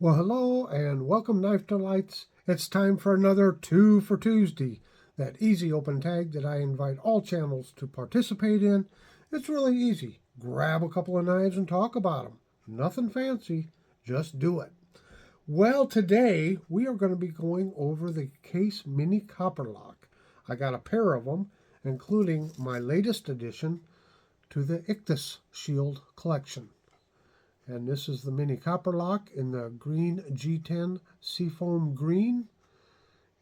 Well, hello and welcome, Knife Delights. It's time for another 2 for Tuesday, that easy open tag that I invite all channels to participate in. It's really easy. Grab a couple of knives and talk about them. Nothing fancy, just do it. Well, today we are going to be going over the Case Mini Copperlock. I got a pair of them, including my latest addition to the Ichthus Shield collection. And this is the Mini Copperlock in the green G10 seafoam green.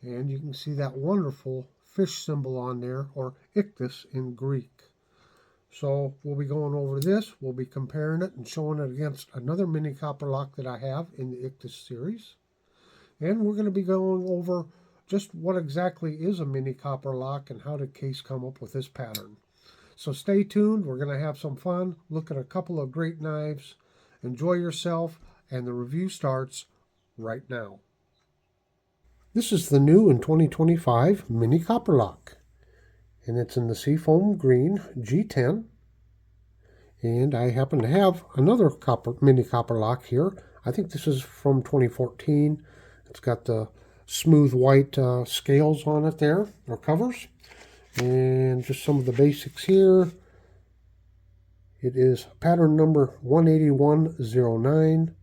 And you can see that wonderful fish symbol on there, or Ichthus in Greek. So we'll be going over this. We'll be comparing it and showing it against another Mini Copperlock that I have in the Ichthus series. And we're going to be going over just what exactly is a Mini Copperlock and how did Case come up with this pattern. So stay tuned. We're going to have some fun, look at a couple of great knives. Enjoy yourself, and the review starts right now. This is the new in 2025 Mini Copperlock, and it's in the seafoam green G10. And I happen to have another Mini Copperlock here. I think this is from 2014. It's got the smooth white scales on it there, or covers. And just some of the basics here. It is pattern number 18109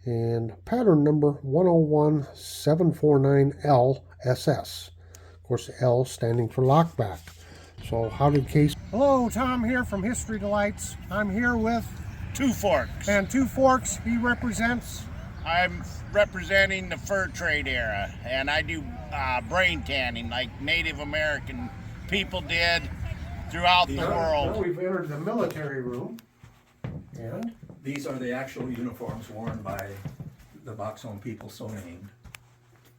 and pattern number 101749LSS. Of course, the L standing for lockback. So how did Case... Hello, Tom here from History Delights. I'm here with... Two Forks. And Two Forks, he represents... I'm representing the fur trade era, and I do brain tanning like Native American people did throughout the world. Well, we've entered the military room, and these are the actual uniforms worn by the Boxhome people so named.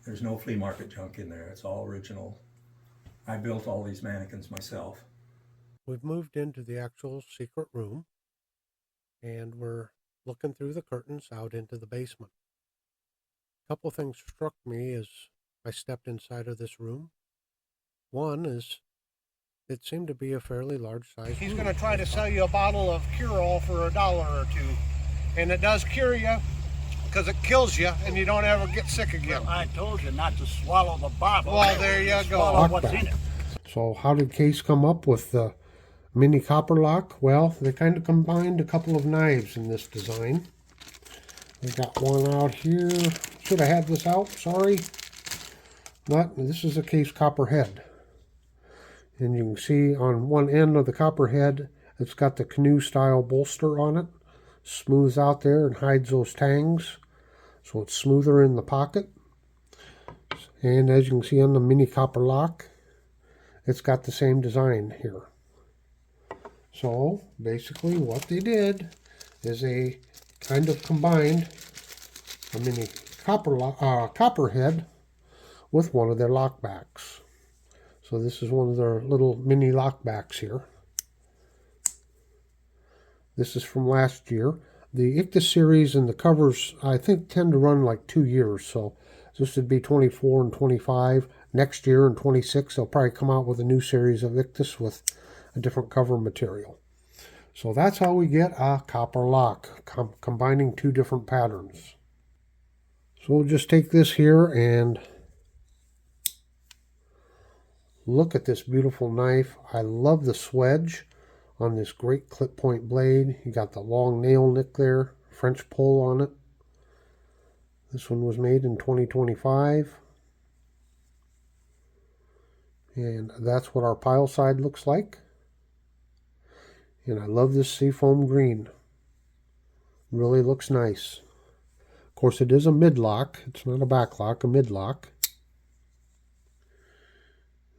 There's no flea market junk in there. It's all original. I built all these mannequins myself. We've moved into the actual secret room, and we're looking through the curtains out into the basement. A couple things struck me as I stepped inside of this room. One is it seemed to be a fairly large size. He's going to try to sell you a bottle of cure-all for $1 or $2. And it does cure you because it kills you and you don't ever get sick again. Well, I told you not to swallow the bottle. Well, there you go. Swallow what's in it. So how did Case come up with the Mini Copperlock? Well, they kind of combined a couple of knives in this design. We got one out here. Should have had this out, sorry. But this is a Case Copperhead. And you can see on one end of the Copperhead, it's got the canoe style bolster on it. Smooths out there and hides those tangs. So it's smoother in the pocket. And as you can see on the Mini Copperlock, it's got the same design here. So basically what they did is they kind of combined a Mini Copperhead with one of their lockbacks. So this is one of their little mini lockbacks here. This is from last year. The Ichthus series and the covers, I think, tend to run like 2 years. So this would be 24 and 25. Next year in 26, they'll probably come out with a new series of Ichthus with a different cover material. So that's how we get a Copperlock, combining two different patterns. So we'll just take this here and look at this beautiful knife. I love the swedge on this great clip point blade. You got the long nail nick there, French pull on it. This one was made in 2025. And that's what our pile side looks like. And I love this seafoam green. Really looks nice. Of course, it is a mid-lock. It's not a back-lock, a mid-lock.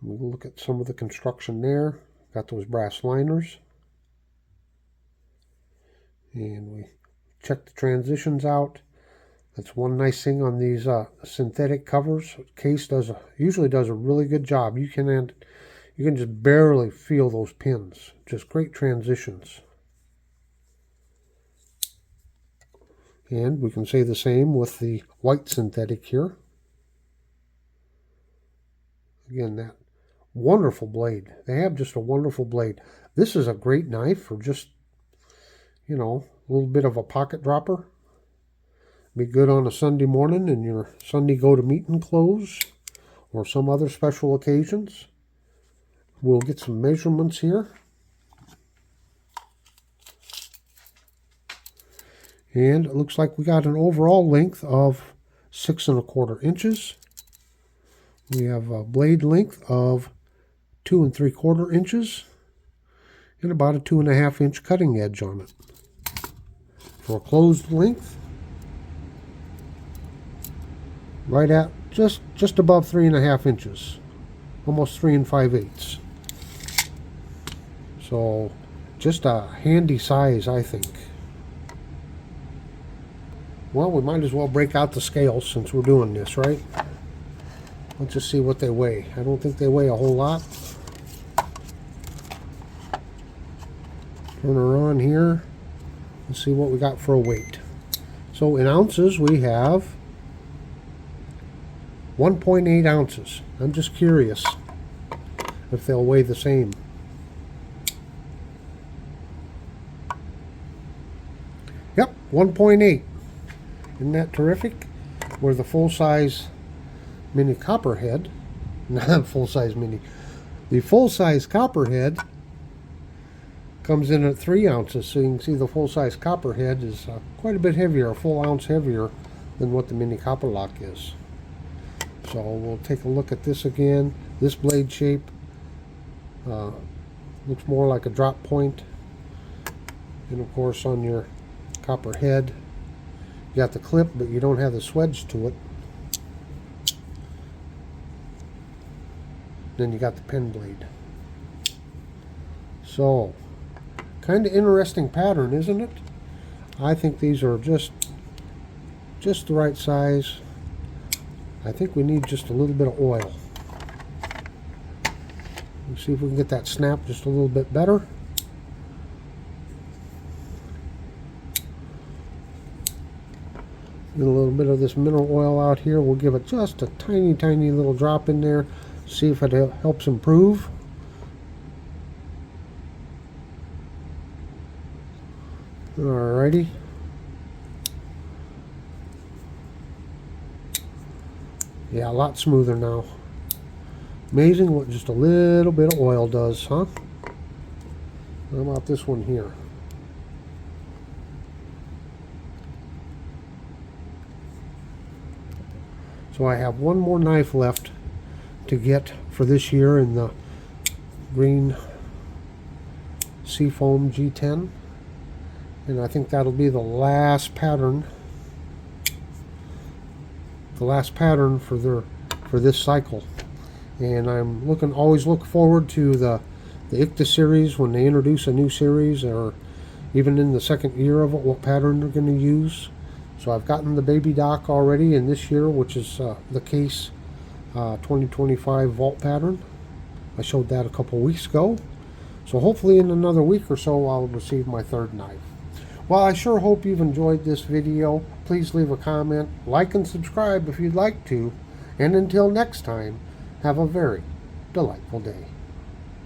We'll look at some of the construction there. Got those brass liners. And we check the transitions out. That's one nice thing on these synthetic covers. Case usually does a really good job. You can just barely feel those pins. Just great transitions. And we can say the same with the white synthetic here. Again, that wonderful blade. They have just a wonderful blade. This is a great knife for just, you know, a little bit of a pocket dropper. Be good on a Sunday morning in your Sunday go-to-meeting clothes or some other special occasions. We'll get some measurements here. And it looks like we got an overall length of 6 1/4 inches. We have a blade length of 2 3/4 inches and about a 2 1/2 inch cutting edge on it. For a closed length, right at just above 3 1/2 inches, almost 3 5/8. So just a handy size, I think. Well, we might as well break out the scales since we're doing this, right? Let's just see what they weigh. I don't think they weigh a whole lot. Turn her on here. Let's see what we got for a weight. So in ounces, we have 1.8 ounces. I'm just curious if they'll weigh the same. Yep, 1.8. Isn't that terrific? We're the full-size Mini Copperhead. Not full-size Mini. The full-size Copperhead comes in at 3 ounces. So you can see the full-size Copperhead is quite a bit heavier, a full ounce heavier than what the Mini Copperlock is. So we'll take a look at this again. This blade shape looks more like a drop point. And of course on your Copperhead, you got the clip, but you don't have the swedge to it. Then you got the pen blade. So, kind of interesting pattern, isn't it? I think these are just the right size. I think we need just a little bit of oil. Let's see if we can get that snap just a little bit better. Get a little bit of this mineral oil out here. We'll give it just a tiny, tiny little drop in there. See if it helps improve. Alrighty. Yeah, a lot smoother now. Amazing what just a little bit of oil does, huh? How about this one here? So I have one more knife left to get for this year in the green Seafoam G10. And I think that'll be the last pattern. The last pattern for this cycle. And I'm always look forward to the Ichthus series when they introduce a new series, or even in the second year of it, what pattern they're going to use. So I've gotten the baby dock already in this year, which is the Case 2025 vault pattern. I showed that a couple weeks ago. So hopefully in another week or so I'll receive my third knife. Well, I sure hope you've enjoyed this video. Please leave a comment, like and subscribe if you'd like to. And until next time, have a very delightful day.